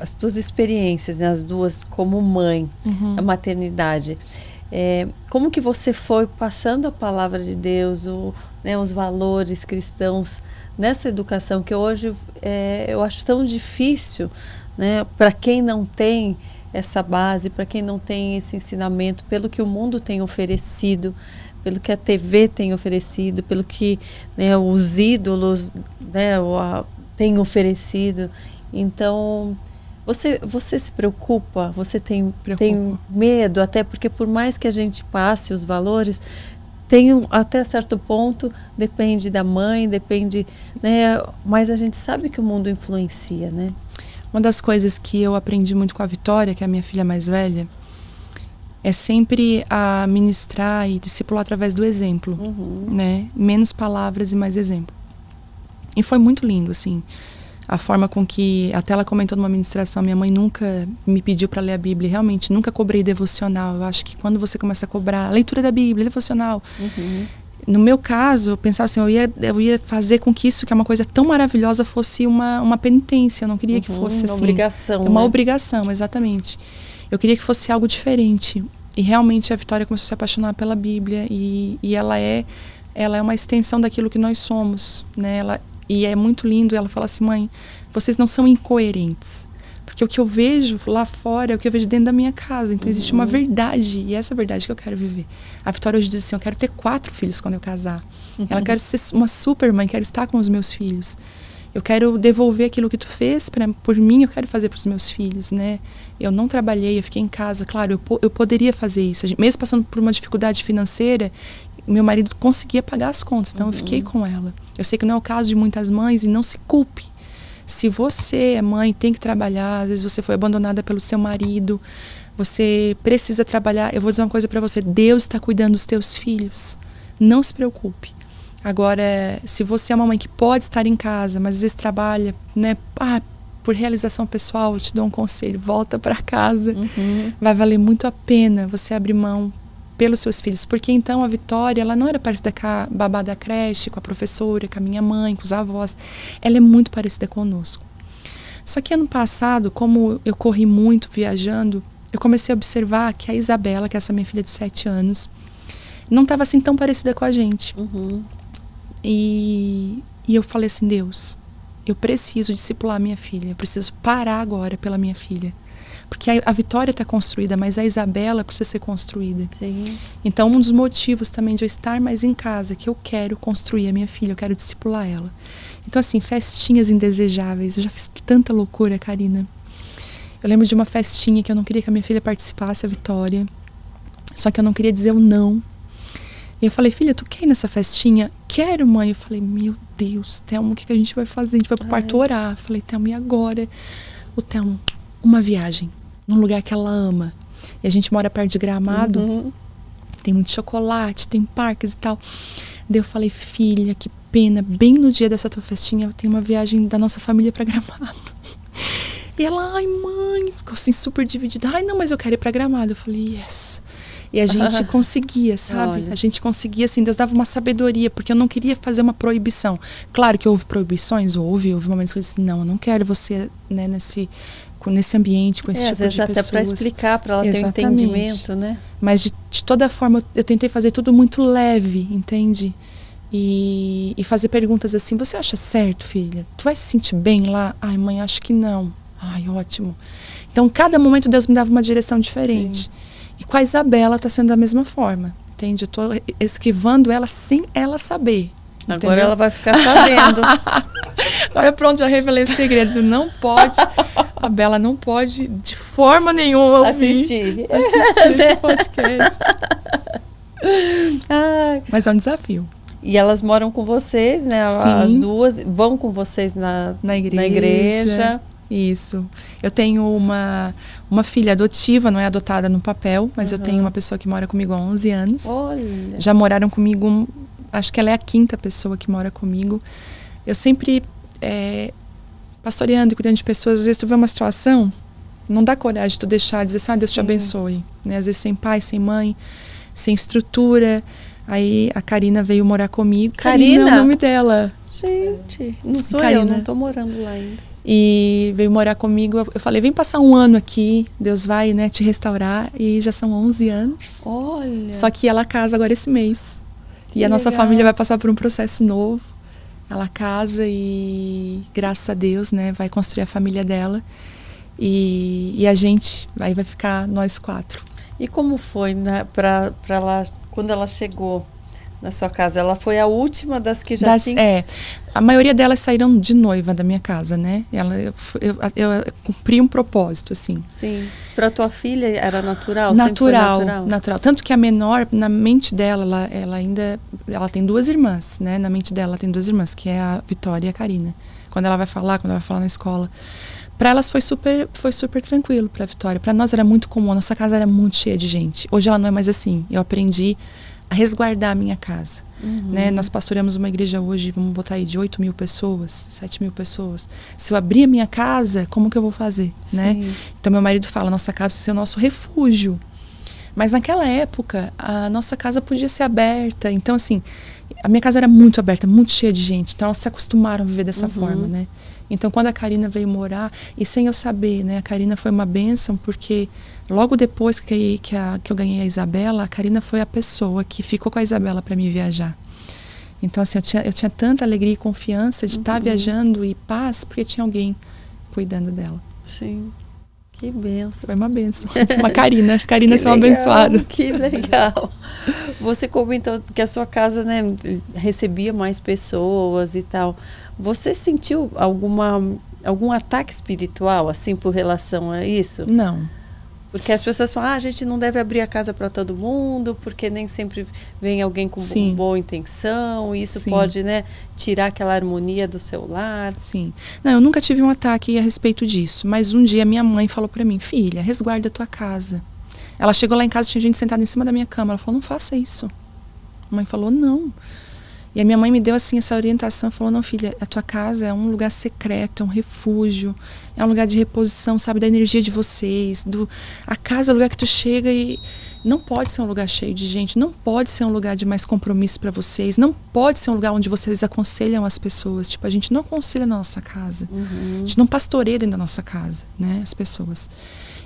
as tuas experiências, né, as duas como mãe, a maternidade, como que você foi passando a palavra de Deus, né, os valores cristãos nessa educação que hoje eu acho tão difícil, né, para quem não tem essa base, para quem não tem esse ensinamento, pelo que o mundo tem oferecido, pelo que a TV tem oferecido, pelo que, né, os ídolos, né, têm oferecido. Então, você se preocupa? Você tem medo? Até porque por mais que a gente passe os valores, até certo ponto, depende da mãe, depende, né, mas a gente sabe que o mundo influencia, né? Uma das coisas que eu aprendi muito com a Vitória, que é a minha filha mais velha, é sempre a ministrar e discipular através do exemplo, né? Menos palavras e mais exemplo. E foi muito lindo, assim, a forma com que, até ela comentou numa ministração, minha mãe nunca me pediu para ler a Bíblia, realmente, nunca cobrei devocional. Eu acho que quando você começa a cobrar a leitura da Bíblia, devocional, no meu caso, eu pensava assim, eu ia fazer com que isso, que é uma coisa tão maravilhosa, fosse uma penitência. Eu não queria que fosse assim. Uma obrigação. Uma obrigação, exatamente. Eu queria que fosse algo diferente. E realmente a Vitória começou a se apaixonar pela Bíblia. E ela é uma extensão daquilo que nós somos, né? E é muito lindo. Ela fala assim, mãe, vocês não são incoerentes. Porque o que eu vejo lá fora é o que eu vejo dentro da minha casa. Então existe uma verdade, e é essa verdade que eu quero viver. A Vitória hoje diz assim, eu quero ter 4 filhos quando eu casar. Ela quer ser uma super mãe, quero estar com os meus filhos. Eu quero devolver aquilo que tu fez por mim, eu quero fazer para os meus filhos, né? Eu não trabalhei, eu fiquei em casa. Claro, eu poderia fazer isso. Mesmo passando por uma dificuldade financeira, meu marido conseguia pagar as contas, então eu fiquei com ela. Eu sei que não é o caso de muitas mães, e não se culpe. Se você é mãe, tem que trabalhar, às vezes você foi abandonada pelo seu marido, você precisa trabalhar. Eu vou dizer uma coisa para você, Deus está cuidando dos teus filhos. Não se preocupe. Agora, se você é uma mãe que pode estar em casa, mas às vezes trabalha, né, por realização pessoal, eu te dou um conselho, volta para casa. Vai valer muito a pena você abrir mão pelos seus filhos, porque então a Vitória, ela não era parecida com a babá da creche, com a professora, com a minha mãe, com os avós. Ela é muito parecida conosco. Só que ano passado, como eu corri muito viajando, eu comecei a observar que a Isabela, que é essa minha filha de 7 anos, não estava assim tão parecida com a gente. E eu falei assim, Deus, eu preciso discipular a minha filha, eu preciso parar agora pela minha filha. Porque a Vitória está construída, mas a Isabela precisa ser construída. Sim. Então, um dos motivos também de eu estar mais em casa, que eu quero construir a minha filha, eu quero discipular ela. Então, assim, festinhas indesejáveis. Eu já fiz tanta loucura, Karina. Eu lembro de uma festinha que eu não queria que a minha filha participasse, a Vitória. Só que eu não queria dizer o não. E eu falei, filha, tu quer ir nessa festinha? Quero, mãe. Eu falei, meu Deus, Thelmo, o que a gente vai fazer? A gente vai pro quarto orar. Eu falei, Thelmo, e agora? O Thelmo, uma viagem num lugar que ela ama. E a gente mora perto de Gramado. Tem muito chocolate, tem parques e tal. Daí eu falei, filha, que pena, bem no dia dessa tua festinha tem uma viagem da nossa família pra Gramado. E ela, ai mãe, ficou assim super dividida. Ai não, mas eu quero ir pra Gramado. Eu falei, yes. E a gente conseguia, sabe? Olha. A gente conseguia, assim, Deus dava uma sabedoria, porque eu não queria fazer uma proibição. Claro que houve proibições, houve momentos que eu disse, não, eu não quero você, né, nesse ambiente, com esse tipo às vezes de até pessoas. para explicar, para ela ter um entendimento, né? Mas de toda forma, eu tentei fazer tudo muito leve, entende? E fazer perguntas assim, você acha certo, filha? Tu vai se sentir bem lá? Ai, mãe, acho que não. Ai, ótimo. Então, cada momento Deus me dava uma direção diferente. Sim. E com a Isabela está sendo da mesma forma, entende? Eu estou esquivando ela sem ela saber. Agora entendeu? Ela vai ficar sabendo. Agora pronto, já revelei o segredo. Não pode, a Bela não pode de forma nenhuma assistir esse podcast. Mas é um desafio. E elas moram com vocês, né? Sim. As duas vão com vocês na igreja. Isso. Eu tenho uma filha adotiva, não é adotada no papel, mas eu tenho uma pessoa que mora comigo há 11 anos. Olha. Já moraram comigo, acho que ela é a 5ª pessoa que mora comigo. Eu sempre, pastoreando e cuidando de pessoas, às vezes tu vê uma situação, não dá coragem de tu deixar, dizer assim, Deus te abençoe. Né? Às vezes sem pai, sem mãe, sem estrutura. Aí a Karina veio morar comigo. Karina é o nome dela. Gente, não sou Karina. eu, não tô morando lá ainda. E veio morar comigo. Eu falei, vem passar um ano aqui, Deus vai, né, te restaurar. E já são 11 anos. Olha! Só que ela casa agora esse mês. E a nossa legal. família vai passar por um processo novo. Ela casa e, graças a Deus, né, vai construir a família dela. E a gente, aí vai ficar nós 4. E como foi, né, para ela, quando ela chegou na sua casa? Ela foi a última das que já tinha? A maioria delas saíram de noiva da minha casa, né? Eu cumpri um propósito, assim. Sim. Para tua filha era natural? Natural. Tanto que a menor, na mente dela, ela tem 2 irmãs, né? Na mente dela, ela tem 2 irmãs, que é a Vitória e a Karina. Quando ela vai falar na escola. Para elas foi super tranquilo, para a Vitória. Para nós era muito comum, a nossa casa era muito cheia de gente. Hoje ela não é mais assim. Eu aprendi a resguardar a minha casa. Né? Nós pastoreamos uma igreja hoje, vamos botar aí, de 8 mil pessoas, 7 mil pessoas. Se eu abrir a minha casa, como que eu vou fazer? Né? Então meu marido fala, nossa casa precisa ser o nosso refúgio. Mas naquela época, a nossa casa podia ser aberta. Então assim, a minha casa era muito aberta, muito cheia de gente. Então elas se acostumaram a viver dessa forma, né? Então quando a Karina veio morar, e sem eu saber, né? A Karina foi uma bênção, porque logo depois que eu ganhei a Isabela, a Karina foi a pessoa que ficou com a Isabela para me viajar. Então assim, eu tinha tanta alegria e confiança de estar viajando e paz, porque tinha alguém cuidando dela. Sim. Que benção. Foi uma benção. Uma Karina. As Karinas são abençoadas. Que legal. Você comentou que a sua casa, né, recebia mais pessoas e tal. Você sentiu algum ataque espiritual, assim, por relação a isso? Não. Porque as pessoas falam, a gente não deve abrir a casa para todo mundo, porque nem sempre vem alguém com boa intenção, e isso pode, né, tirar aquela harmonia do seu lar. Sim. Não, eu nunca tive um ataque a respeito disso, mas um dia minha mãe falou para mim, filha, resguarda a tua casa. Ela chegou lá em casa, tinha gente sentada em cima da minha cama, ela falou, não faça isso. A mãe falou, não. E a minha mãe me deu assim essa orientação, falou, não filha, a tua casa é um lugar secreto, é um refúgio, é um lugar de reposição, sabe, da energia de vocês, a casa é o lugar que tu chega e não pode ser um lugar cheio de gente, não pode ser um lugar de mais compromisso para vocês, não pode ser um lugar onde vocês aconselham as pessoas, tipo, a gente não aconselha na nossa casa, a gente não pastoreia dentro da nossa casa, né, as pessoas.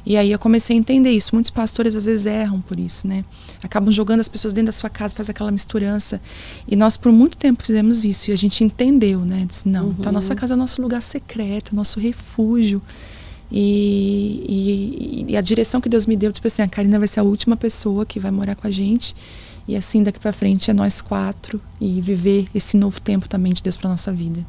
E aí eu comecei a entender isso. Muitos pastores às vezes erram por isso, né? Acabam jogando as pessoas dentro da sua casa, faz aquela misturança. E nós por muito tempo fizemos isso. E a gente entendeu, né? Disse, não, então a nossa casa é o nosso lugar secreto, o nosso refúgio. E a direção que Deus me deu, tipo assim, a Karina vai ser a última pessoa que vai morar com a gente. E assim, daqui pra frente é nós 4. E viver esse novo tempo também de Deus pra nossa vida.